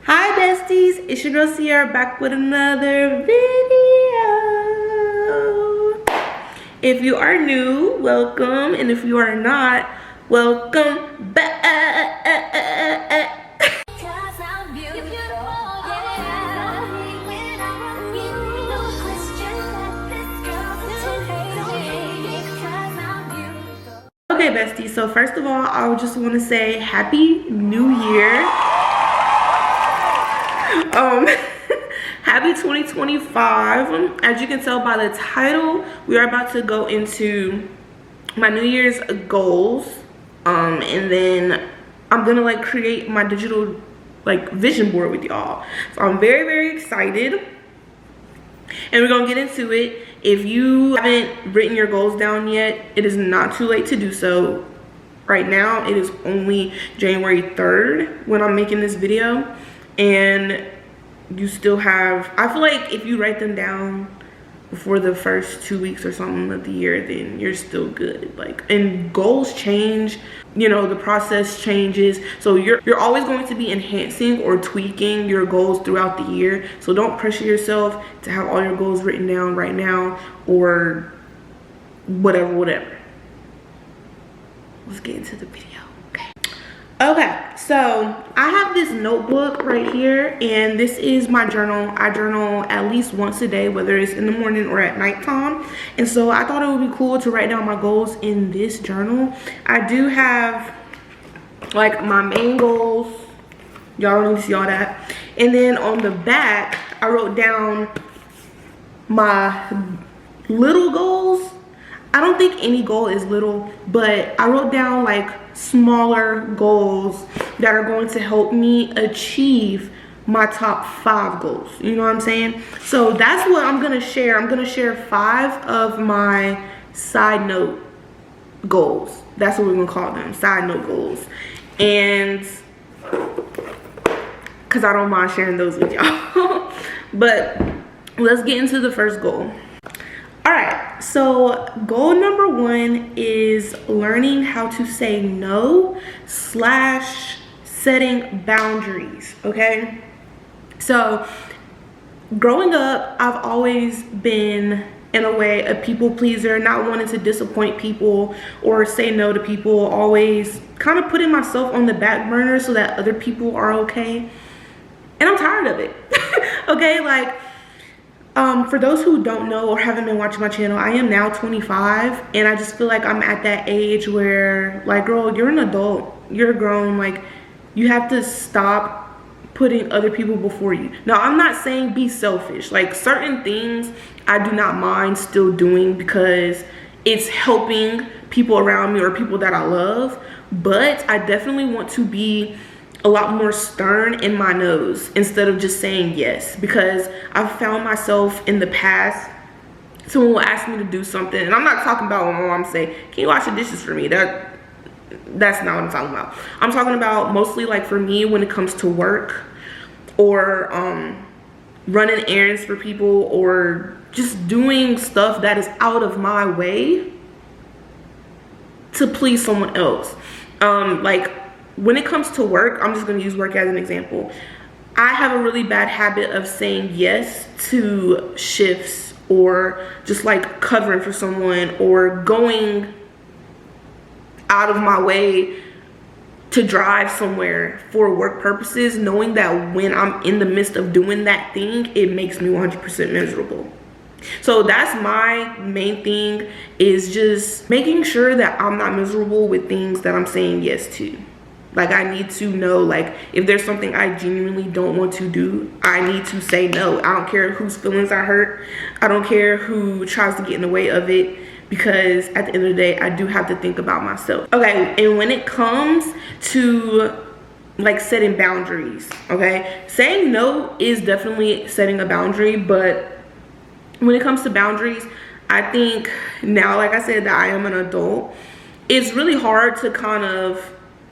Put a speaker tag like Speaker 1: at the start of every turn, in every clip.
Speaker 1: Hi besties, it's your girl Sierra back with another video. If you are new, welcome, and if you are not, welcome back. Okay besties, so first of all, I just want to say Happy New Year. Happy 2025. As you can tell by the title, we are about to go into my New Year's goals, and then I'm gonna like create my digital like vision board with y'all. So I'm very excited, and we're gonna get into it. If you haven't written your goals down yet, it is not too late to do so. Right now it is only January 3rd when I'm making this video, and you still have, I feel like if you write them down before the first 2 weeks or something of the year, then you're still good. Like, and goals change, you know, the process changes, so you're always going to be enhancing or tweaking your goals throughout the year. So don't pressure yourself to have all your goals written down right now or whatever. Let's get into the video. Okay, so I have this notebook right here, and this is my journal. I journal at least once a day, whether it's in the morning or at nighttime. And so I thought it would be cool to write down my goals in this journal. I do have like my main goals. Y'all don't need to see all that. And then on the back, I wrote down my little goals. I don't think any goal is little, but I wrote down like smaller goals that are going to help me achieve my top 5 goals. You know what I'm saying? So that's what I'm gonna share. I'm gonna share 5 of my side note goals. That's what we're gonna call them, side note goals. And because I don't mind sharing those with y'all. But let's get into the first goal. All right, so goal number 1 is learning how to say no / setting boundaries, okay? So growing up, I've always been, in a way, a people pleaser, not wanting to disappoint people or say no to people, always kind of putting myself on the back burner so that other people are okay. And I'm tired of it, okay? Like, for those who don't know or haven't been watching my channel, I am now 25, and I just feel like I'm at that age where, like, girl, you're an adult, you're grown, like, you have to stop putting other people before you. Now, I'm not saying be selfish. Like, certain things I do not mind still doing because it's helping people around me or people that I love, but I definitely want to be a lot more stern in my nose instead of just saying yes, because I've found myself in the past, someone will ask me to do something, and I'm not talking about when my mom say, can you wash the dishes for me? That's not what I'm talking about. I'm talking about mostly like for me when it comes to work or running errands for people or just doing stuff that is out of my way to please someone else. Like, when it comes to work, I'm just going to use work as an example. I have a really bad habit of saying yes to shifts or just like covering for someone or going out of my way to drive somewhere for work purposes, knowing that when I'm in the midst of doing that thing, it makes me 100% miserable. So that's my main thing, is just making sure that I'm not miserable with things that I'm saying yes to. Like, I need to know, like, if there's something I genuinely don't want to do, I need to say no. I don't care whose feelings I hurt. I don't care who tries to get in the way of it, because at the end of the day, I do have to think about myself. Okay, and when it comes to like setting boundaries, okay, saying no is definitely setting a boundary, but when it comes to boundaries, I think now, like I said, that I am an adult, it's really hard to kind of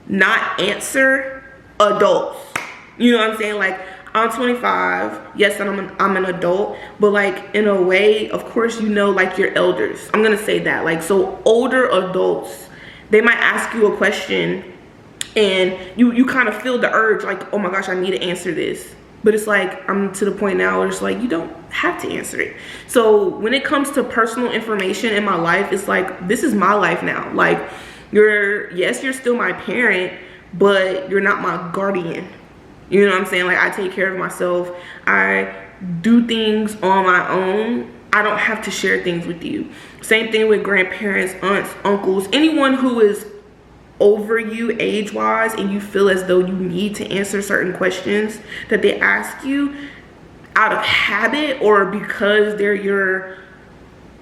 Speaker 1: not answer adults. You know what I'm saying? Like, I'm 25, yes, and I'm an adult, but like in a way, of course, you know, like your elders, I'm gonna say that, like, so older adults, they might ask you a question and you kind of feel the urge like, oh my gosh, I need to answer this. But it's like, I'm to the point now where it's like, you don't have to answer it. So when it comes to personal information in my life, it's like, this is my life now. Like, yes, you're still my parent, but you're not my guardian. You know what I'm saying? Like, I take care of myself. I do things on my own. I don't have to share things with you. Same thing with grandparents, aunts, uncles, anyone who is over you age-wise, and you feel as though you need to answer certain questions that they ask you out of habit or because they're your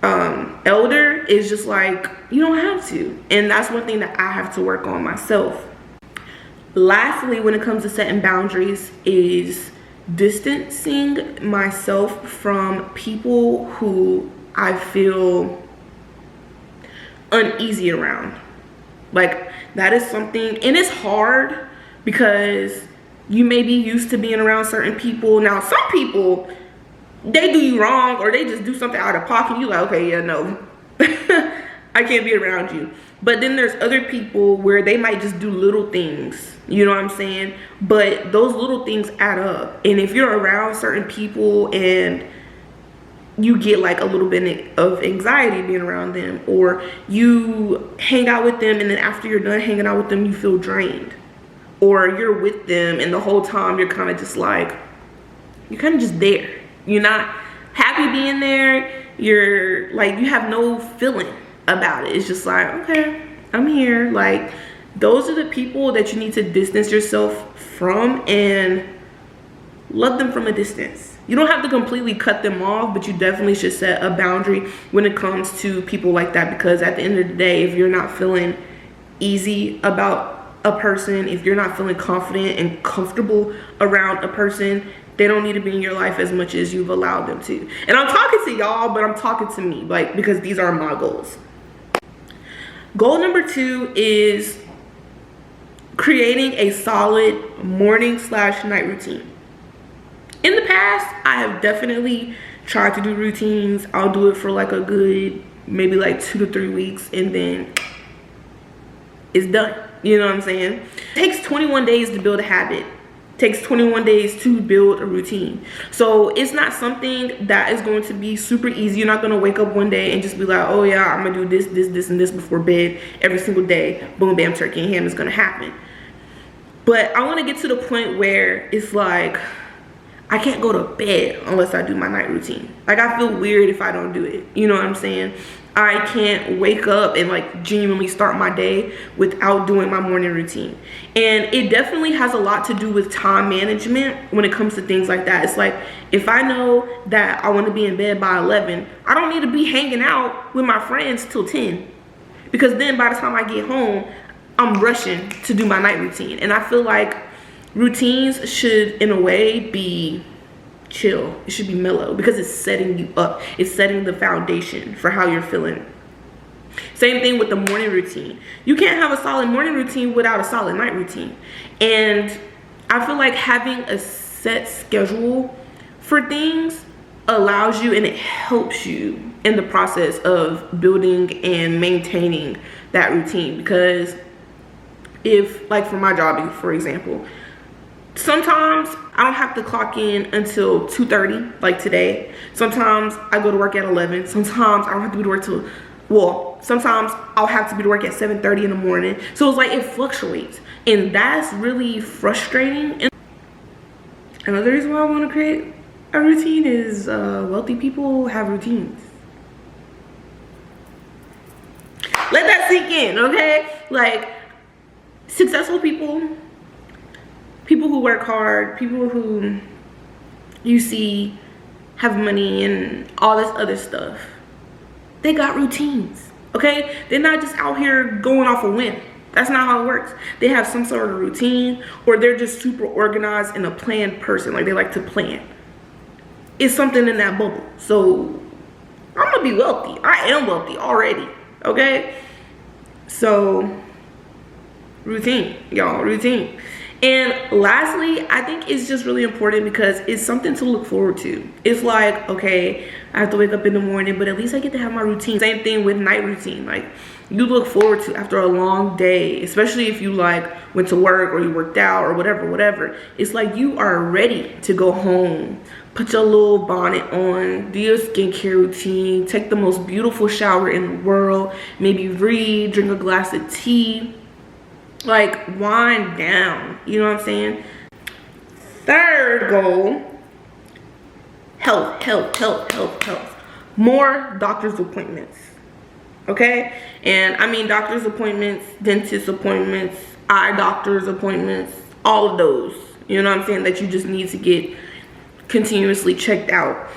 Speaker 1: elder, is just like, you don't have to. And that's one thing that I have to work on myself. Lastly, when it comes to setting boundaries, is distancing myself from people who I feel uneasy around. Like, that is something, and it's hard because you may be used to being around certain people. Now, some people, they do you wrong or they just do something out of pocket. You're like, okay, yeah, no, I can't be around you. But then there's other people where they might just do little things, you know what I'm saying? But those little things add up. And if you're around certain people and you get like a little bit of anxiety being around them, or you hang out with them and then after you're done hanging out with them, you feel drained, or you're with them and the whole time you're kind of just like, you're kind of just there. You're not happy being there. You're like, you have no feeling about it. It's just like, okay, I'm here. Like, those are the people that you need to distance yourself from and love them from a distance. You don't have to completely cut them off, but you definitely should set a boundary when it comes to people like that, because at the end of the day, if you're not feeling easy about a person, if you're not feeling confident and comfortable around a person, they don't need to be in your life as much as you've allowed them to. And I'm talking to y'all, but I'm talking to me, like, because these are my goals. Goal number 2 is creating a solid morning/night routine. In the past, I have definitely tried to do routines. I'll do it for like a good, maybe like 2 to 3 weeks, and then it's done. You know what I'm saying? It takes 21 days to build a habit. It takes 21 days to build a routine. So it's not something that is going to be super easy. You're not going to wake up one day and just be like, oh yeah, I'm going to do this, this, this, and this before bed every single day. Boom, bam, turkey and ham is going to happen. But I want to get to the point where it's like, I can't go to bed unless I do my night routine. Like, I feel weird if I don't do it. You know what I'm saying? I can't wake up and like genuinely start my day without doing my morning routine. And it definitely has a lot to do with time management when it comes to things like that. It's like, if I know that I want to be in bed by 11, I don't need to be hanging out with my friends till 10. Because then by the time I get home, I'm rushing to do my night routine. And I feel like routines should, in a way, be chill. It should be mellow because it's setting you up. It's setting the foundation for how you're feeling. Same thing with the morning routine. You can't have a solid morning routine without a solid night routine. And I feel like having a set schedule for things allows you and it helps you in the process of building and maintaining that routine. Because if, like for my job, for example, sometimes I don't have to clock in until 2:30, like today. Sometimes I go to work at 11. Sometimes I don't have to be to work till, well, sometimes I'll have to be to work at 7:30 in the morning. So it's like, it fluctuates. And that's really frustrating. And another reason why I want to create a routine is wealthy people have routines. Let that sink in, okay? Like, successful people, people who work hard, people who you see have money and all this other stuff, they got routines, okay? They're not just out here going off a whim. That's not how it works. They have some sort of routine, or they're just super organized and a planned person. Like, they like to plan. It's something in that bubble. So I'm gonna be wealthy. I am wealthy already, okay? So routine, y'all, routine. And lastly, I think it's just really important because it's something to look forward to. It's like, okay, I have to wake up in the morning, but at least I get to have my routine. Same thing with night routine. Like, you look forward to after a long day, especially if you like went to work or you worked out or whatever. It's like you are ready to go home, put your little bonnet on, do your skincare routine, take the most beautiful shower in the world, maybe read, drink a glass of tea, like wind down, you know what I'm saying? Third goal, health. More doctor's appointments. Okay, and I mean doctor's appointments, dentist appointments, eye doctor's appointments, all of those, you know what I'm saying, that you just need to get continuously checked out,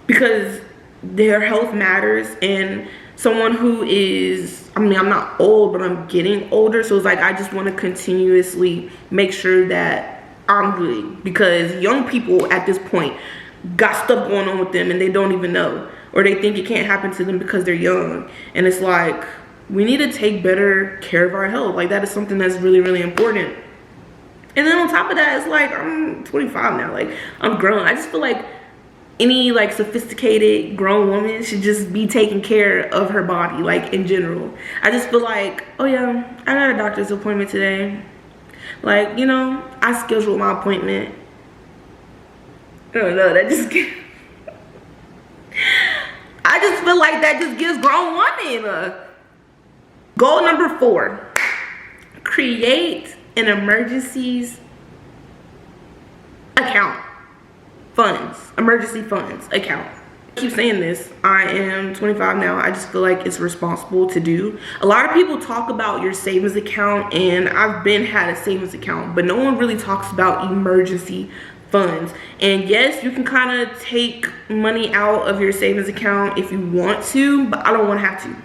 Speaker 1: because their health matters. And someone who is, I mean, I'm not old, but I'm getting older, so it's like I just want to continuously make sure that I'm good, because young people at this point got stuff going on with them and they don't even know, or they think it can't happen to them because they're young. And it's like, we need to take better care of our health. Like, that is something that's really important. And then on top of that, it's like, I'm 25 now, like I'm grown. I just feel like any like sophisticated grown woman should just be taking care of her body, like in general. I just feel like, oh yeah, I got a doctor's appointment today, like, you know, I scheduled my appointment. I don't know, that just I just feel like that just gives grown women goal number 4, create an emergencies account. Emergency funds account. I keep saying this, I am 25 now. I just feel like it's responsible to do. A lot of people talk about your savings account, and I've been had a savings account, but no one really talks about emergency funds. And yes, you can kind of take money out of your savings account if you want to, but I don't want to have to.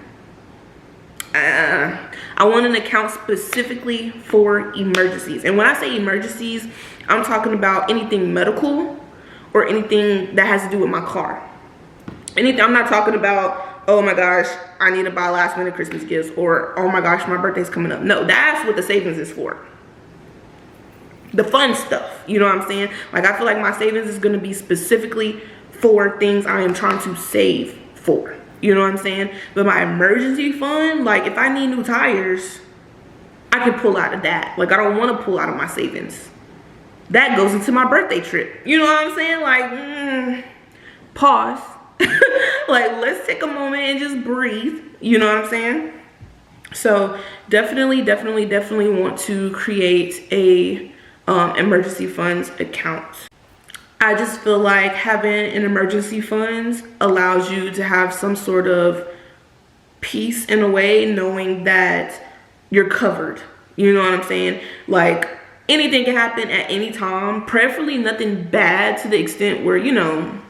Speaker 1: I want an account specifically for emergencies. And when I say emergencies, I'm talking about anything medical or anything that has to do with my car. Anything, I'm not talking about, oh my gosh, I need to buy last minute Christmas gifts, or oh my gosh, my birthday's coming up. No, that's what the savings is for. The fun stuff, you know what I'm saying? Like, I feel like my savings is gonna be specifically for things I am trying to save for. You know what I'm saying? But my emergency fund, like if I need new tires, I can pull out of that. Like, I don't want to pull out of my savings. That goes into my birthday trip. You know what I'm saying? Like, pause. Like, let's take a moment and just breathe. You know what I'm saying? So definitely want to create a emergency funds account. I just feel like having an emergency funds allows you to have some sort of peace in a way, knowing that you're covered. You know what I'm saying? Like, anything can happen at any time, preferably nothing bad to the extent where, you know,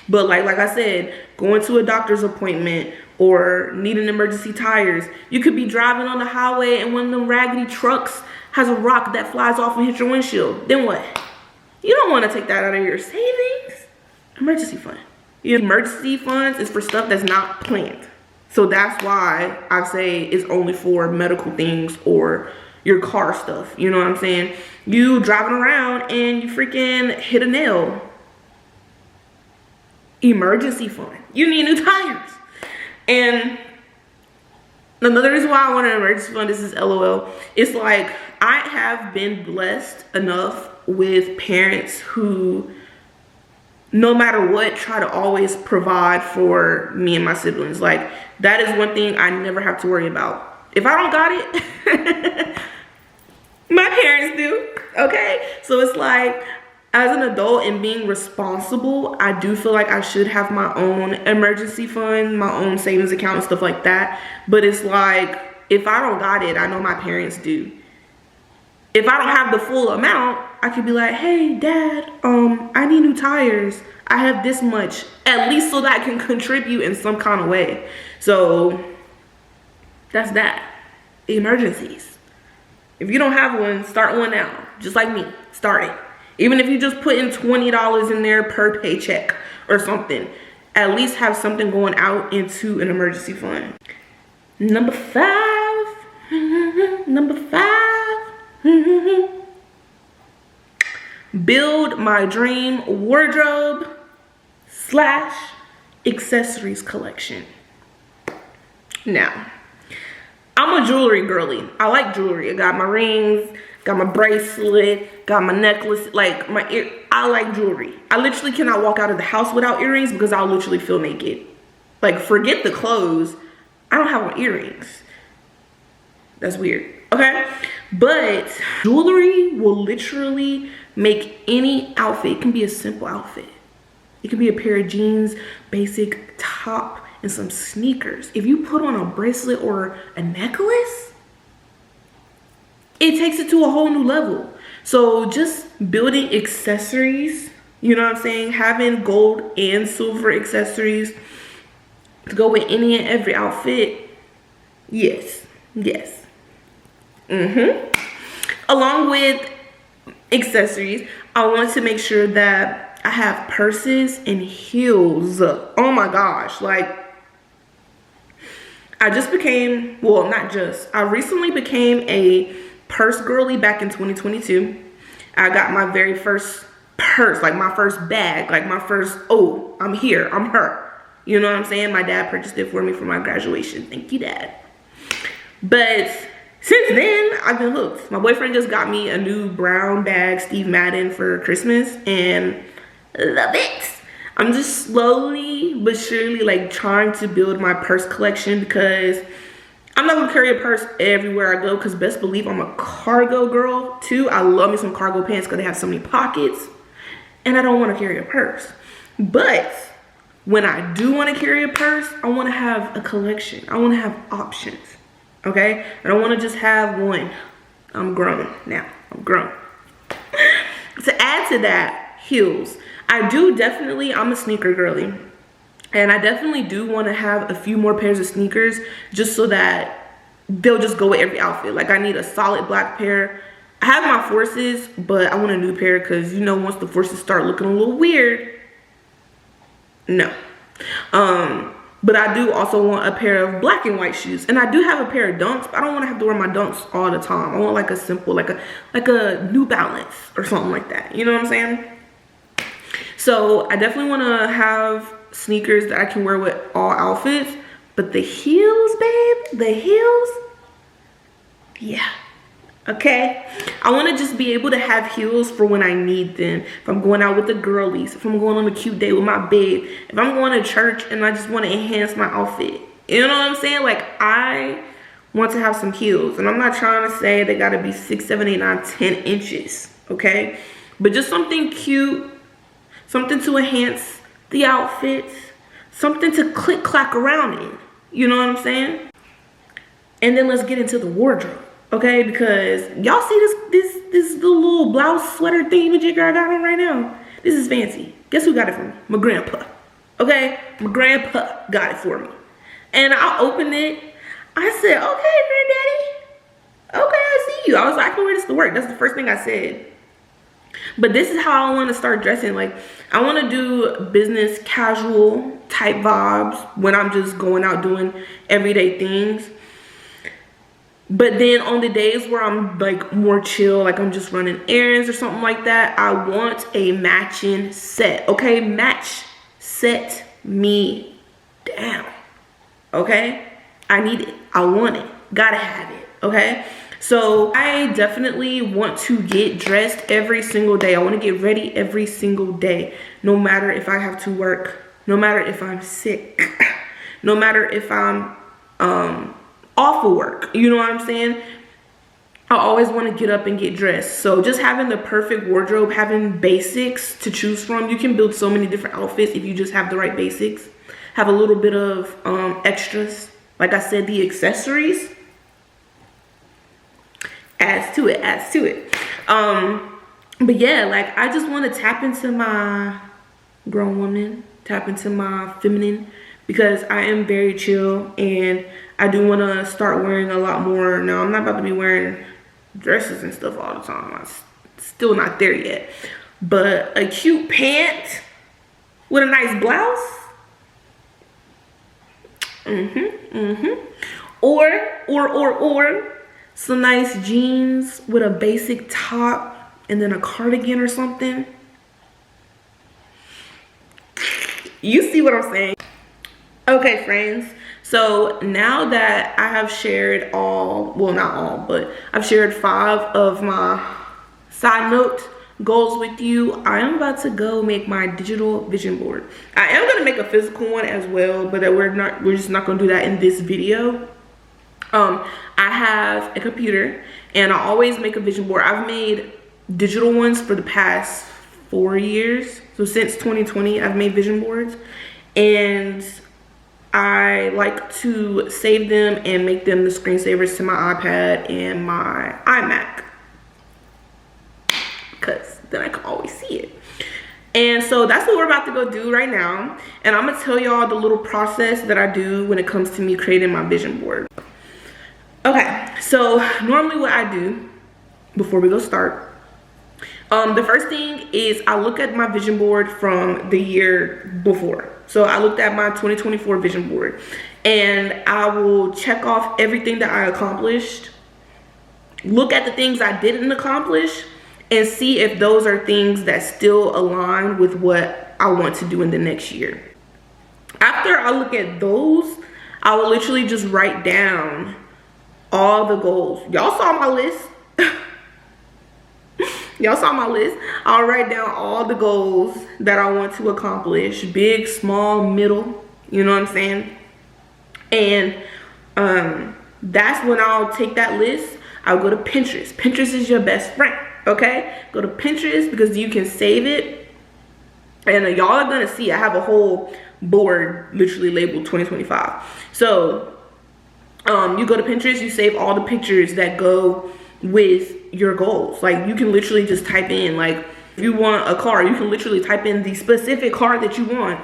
Speaker 1: but like I said, going to a doctor's appointment or needing emergency tires, you could be driving on the highway and one of them raggedy trucks has a rock that flies off and hits your windshield. Then what? You don't want to take that out of your savings. Emergency fund. Emergency funds is for stuff that's not planned. So that's why I say it's only for medical things or your car stuff. You know what I'm saying? You driving around and you freaking hit a nail. Emergency fund. You need new tires. And another reason why I want an emergency fund, this is LOL. It's like, I have been blessed enough with parents who, no matter what, try to always provide for me and my siblings. Like, that is one thing I never have to worry about. If I don't got it, my parents do, okay? So it's like, as an adult and being responsible, I do feel like I should have my own emergency fund, my own savings account and stuff like that. But it's like, if I don't got it, I know my parents do. If I don't have the full amount, I could be like, hey, Dad, I need new tires. I have this much, at least so that I can contribute in some kind of way. So that's that. Emergencies. If you don't have one, start one now. Just like me, start it. Even if you just put in $20 in there per paycheck or something, at least have something going out into an emergency fund. Number 5, Build my dream wardrobe / accessories collection. Now, I'm a jewelry girly. I like jewelry. I got my rings, got my bracelet, got my necklace, like my ear. I like jewelry. I literally cannot walk out of the house without earrings because I'll literally feel naked. Like, forget the clothes, I don't have on earrings. That's weird, okay? But jewelry will literally make any outfit. It can be a simple outfit. It can be a pair of jeans, basic top, and some sneakers. If you put on a bracelet or a necklace, it takes it to a whole new level. So just building accessories, you know what I'm saying? Having gold and silver accessories to go with any and every outfit. Yes, yes. Along with accessories, I want to make sure that I have purses and heels. Oh my gosh, like I just became, well, not just, I recently became a purse girly back in 2022. I got my very first purse, like my first bag, like my first, oh, I'm here, I'm her. You know what I'm saying? My dad purchased it for me for my graduation. Thank you, Dad. But since then, I've been hooked. My boyfriend just got me a new brown bag, Steve Madden, for Christmas, and love it. I'm just slowly but surely like trying to build my purse collection because I'm not gonna carry a purse everywhere I go, because best believe I'm a cargo girl too. I love me some cargo pants because they have so many pockets, and I don't want to carry a purse. But when I do want to carry a purse, I want to have a collection. I want to have options. Okay, I don't want to just have one. I'm grown now. I'm grown. To add to that, heels. I do definitely, I'm a sneaker girly, and I definitely do want to have a few more pairs of sneakers just so that they'll just go with every outfit. Like I need a solid black pair. I have my Forces, but I want a new pair because, you know, once the Forces start looking a little weird, no. But I do also want a pair of black and white shoes. And I do have a pair of Dunks, but I don't want to have to wear my Dunks all the time. I want like a simple, like a New Balance or something like that. You know what I'm saying? So I definitely want to have sneakers that I can wear with all outfits. But the heels, babe, the heels, yeah. Okay, I want to just be able to have heels for when I need them. If I'm going out with the girlies, if I'm going on a cute day with my babe, if I'm going to church and I just want to enhance my outfit, you know what I'm saying? Like I want to have some heels, and I'm not trying to say they got to be 6, 7, 8, 9, 10 inches, okay? But just something cute, something to enhance the outfit, something to click clack around in, you know what I'm saying? And then let's get into the wardrobe. Okay, because y'all see this little blouse sweater thingamajigger I got on right now? This is fancy. Guess who got it for me? My grandpa. Okay, my grandpa got it for me. And I opened it. I said, okay, granddaddy. Okay, I see you. I was like, I can wear this to work. That's the first thing I said. But this is how I want to start dressing. Like, I want to do business casual type vibes when I'm just going out doing everyday things. But then on the days where I'm like more chill, like I'm just running errands or something like that, I want a matching set. Okay, match set me down. Okay, I need it. I want it. Gotta have it. Okay, so I definitely want to get dressed every single day. I want to get ready every single day, no matter if I have to work, no matter if I'm sick, no matter if I'm off of work, you know what I'm saying? I always want to get up and get dressed. So just having the perfect wardrobe, having basics to choose from, you can build so many different outfits if you just have the right basics. Have a little bit of extras. Like I said, the accessories adds to it, adds to it. But yeah, like I just want to tap into my grown woman, tap into my feminine, because I am very chill and I do want to start wearing a lot more. Now, I'm not about to be wearing dresses and stuff all the time. I'm still not there yet. But a cute pant with a nice blouse. Or some nice jeans with a basic top and then a cardigan or something. You see what I'm saying? Okay, friends. So now that I have shared all, well, not all, but I've shared 5 of my side note goals with you, I am about to go make my digital vision board. I am going to make a physical one as well, but we're just not going to do that in this video. I have a computer and I always make a vision board. I've made digital ones for the past 4 years. So since 2020, I've made vision boards, and I like to save them and make them the screensavers to my iPad and my iMac, because then I can always see it. And so that's what we're about to go do right now. And I'm gonna tell y'all the little process that I do when it comes to me creating my vision board. Okay, so normally what I do before we go start, the first thing is I look at my vision board from the year before. So I looked at my 2024 vision board, and I will check off everything that I accomplished, look at the things I didn't accomplish, and see if those are things that still align with what I want to do in the next year. After I look at those, I will literally just write down all the goals. Y'all saw my list. Y'all saw my list. I'll write down all the goals that I want to accomplish, big, small, middle, you know what I'm saying? And that's when I'll take that list. I'll go to Pinterest. Pinterest is your best friend, okay? Go to Pinterest because you can save it. And y'all are gonna see I have a whole board literally labeled 2025. So you go to Pinterest, you save all the pictures that go with your goals. Like, you can literally just type in, like, if you want a car, you can literally type in the specific car that you want,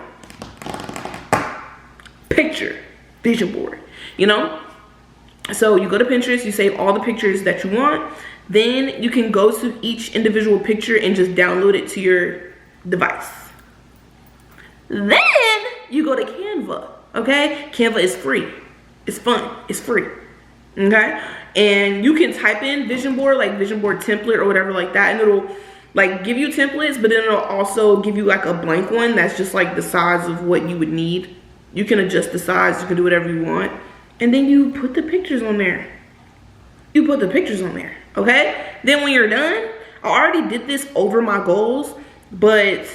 Speaker 1: picture, vision board, you know? So you go to Pinterest, you save all the pictures that you want, then you can go to each individual picture and just download it to your device. Then you go to Canva, okay? Canva is free. It's fun. It's free, okay? And you can type in vision board, like vision board template or whatever like that, and it'll like give you templates, but then it'll also give you like a blank one that's just like the size of what you would need. You can adjust the size, you can do whatever you want, and then you put the pictures on there. You put the pictures on there, okay? Then when you're done, I already did this over my goals, but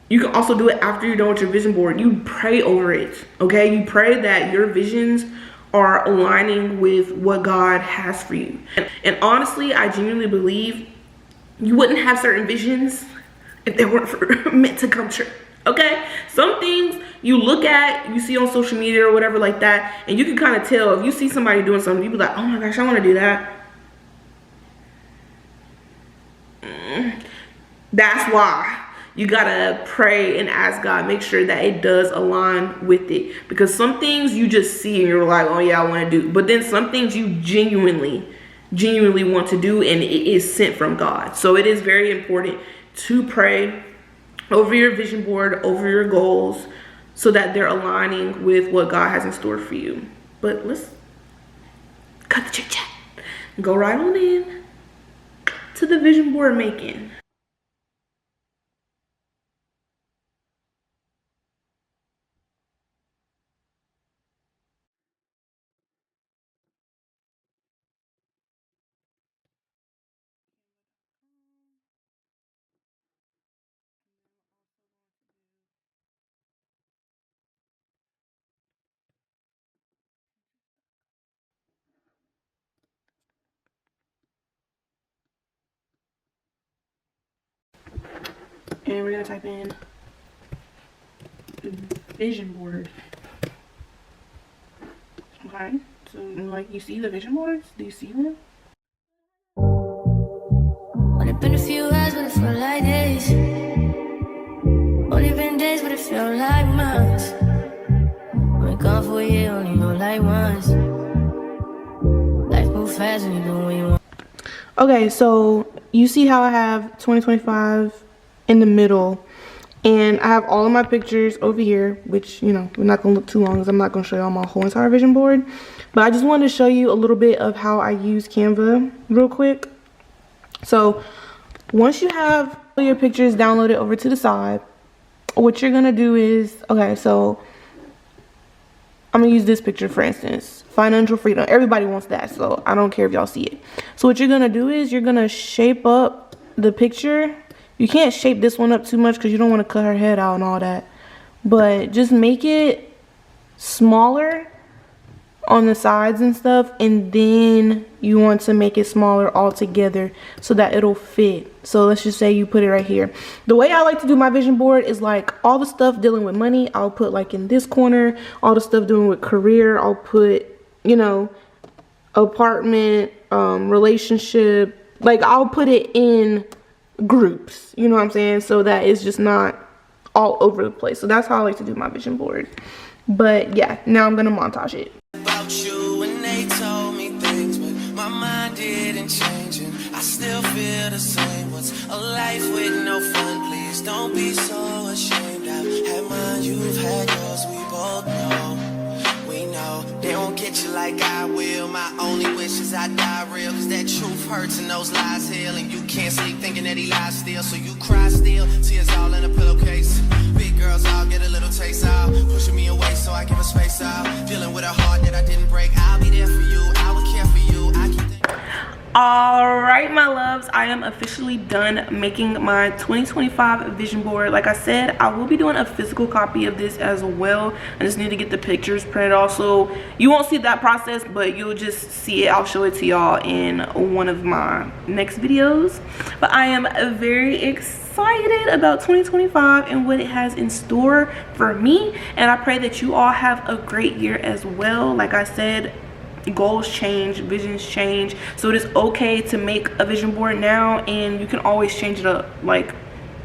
Speaker 1: you can also do it after you're done with your vision board. You pray over it, okay? You pray that your visions are aligning with what God has for you. And honestly, I genuinely believe you wouldn't have certain visions if they weren't meant to come true, okay? Some things you look at, you see on social media or whatever like that, and you can kind of tell. If you see somebody doing something, you be like, oh my gosh, I want to do that. That's why you gotta pray and ask God, make sure that it does align with it. Because some things you just see and you're like, oh yeah, I want to do. But then some things you genuinely want to do, and it is sent from God. So it is very important to pray over your vision board, over your goals, so that they're aligning with what God has in store for you. But let's cut the chit chat and go right on in to the vision board making. And we're gonna type in vision board. Okay, so like, you see the vision boards? Do you see them? Only been a few hours, but it felt like days. Only been days, but it felt like months. Been gone for a year, only know like once. Life moves fast when you do what you want. Okay, so you see how I have 2025 in the middle, and I have all of my pictures over here, which, you know, we're not gonna look too long because I'm not gonna show y'all my whole entire vision board. But I just wanted to show you a little bit of how I use Canva real quick. So once you have all your pictures downloaded over to the side, what you're gonna do is, okay, so I'm gonna use this picture for instance, financial freedom. Everybody wants that, so I don't care if y'all see it. So what you're gonna do is you're gonna shape up the picture. You can't shape this one up too much because you don't want to cut her head out and all that, but just make it smaller on the sides and stuff, and then you want to make it smaller all together so that it'll fit. So let's just say you put it right here. The way I like to do my vision board is like all the stuff dealing with money I'll put like in this corner, all the stuff dealing with career I'll put, you know, apartment, relationship, like I'll put it in groups, you know what I'm saying, so that it's just not all over the place. So that's how I like to do my vision board. But yeah, now I'm gonna montage it.
Speaker 2: About you and they told me things, but my mind didn't change and I still feel the same. What's a life with no fun? Please don't be so ashamed. I've had mine, you've had yours, we both know. We know they won't get you like I will. My only wish is I die real, cause that truth hurts and those lies heal. And you can't sleep thinking that he lies still, so you cry still. Tears all in a pillowcase. Big girls all get a little taste out, pushing me away so I give her space out. Dealing with a heart that I didn't break. I'll be there for you, I will care for you. I keep
Speaker 1: Alright my loves, I am officially done making my 2025 vision board. Like I said, I will be doing a physical copy of this as well. I just need to get the pictures printed off, so you won't see that process, but you'll just see it. I'll show it to y'all in one of my next videos. But I am very excited about 2025 and what it has in store for me, and I pray that you all have a great year as well. Like I said, goals change, visions change, so it is okay to make a vision board now, and you can always change it up. Like,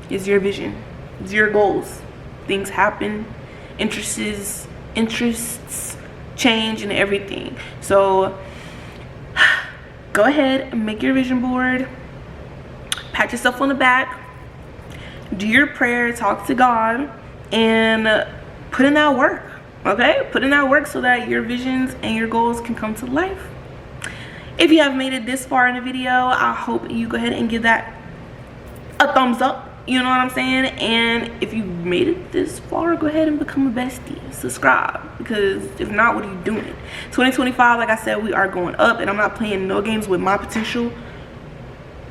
Speaker 1: it's your vision, it's your goals, things happen, interests change and everything. So go ahead and make your vision board, pat yourself on the back, do your prayer, talk to God, and put in that work. Okay, put in that work so that your visions and your goals can come to life. If you have made it this far in the video, I hope you go ahead and give that a thumbs up, you know what I'm saying? And if you made it this far, go ahead and become a bestie, subscribe, because if not, what are you doing? 2025, like I said, we are going up, and I'm not playing no games with my potential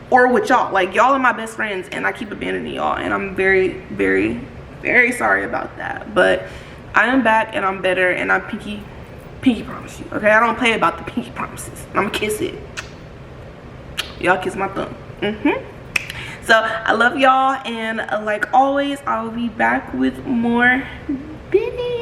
Speaker 1: or with y'all. Like, y'all are my best friends, and I keep abandoning y'all, and I'm very, very, very sorry about that. But I am back, and I'm better, and I pinky promise you, okay? I don't play about the pinky promises. I'm gonna kiss it. Y'all kiss my thumb. So I love y'all, and like always, I'll be back with more videos.